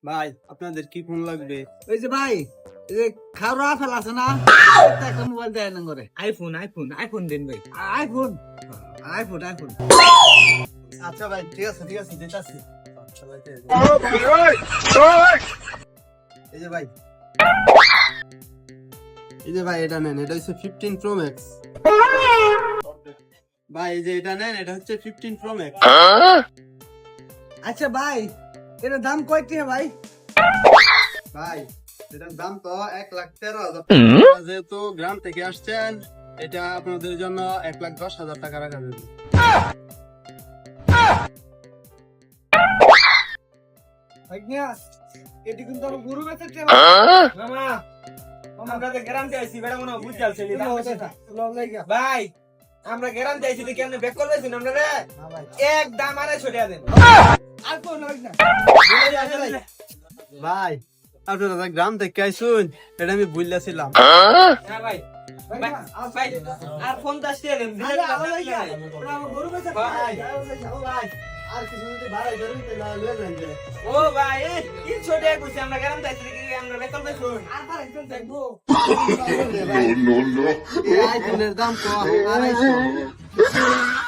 ভাই আপনাদের কি ফোন লাগবে? ওই যে ভাই এই যে খাওয়া ফেল আছে না একটা মোবাইল দেয় না করে আইফোন দেন ভাই। আইফোন আইফোন আইফোন আচ্ছা ভাই ঠিক আছে দিতাছি। এই যে ভাই এটা নেন, এটা হচ্ছে 15 Pro Max। ভাই এই যে এটা নেন, এটা হচ্ছে 15 Pro Max। আচ্ছা ভাই এটার দাম কয়টি ভাই? ভাই এটার দাম তো 1,13,000। যেহেতু গ্রাম থেকে আসছেন, এটা আপনাদের জন্য 1,10,000 টাকা রাখা যাবে। এটি কিন্তু আমার গরু বেচার মামা আমরা তো গ্যারান্টি আইছি বেড়া মনে বুঝ যাচ্ছে ভাই। আমরা গ্যারান্টি আইছি তুই কেমনে ব্যাক করবেছিস আমরা রে এক দাম 250 টাকা দেন। আর কোন না ভাই আপনারা তো গ্রাম থেকে আইসুন, এটা আমি বুঝলাছিলাম। হ্যাঁ ভাই ভাই আর 50 টাকা দেন। আমার গরু বেচার ভাই। ভাই আর কিছু যদি ভাড়াই ধরুন তাহলে লয়ে যান যে। ও ভাই 300 টাকা কইছি আমরা গ্যারান্টি আইছি আমরা ব্যাক করবেছিস। আর একজন দেখবো এই আইফোনের দাম তো 250।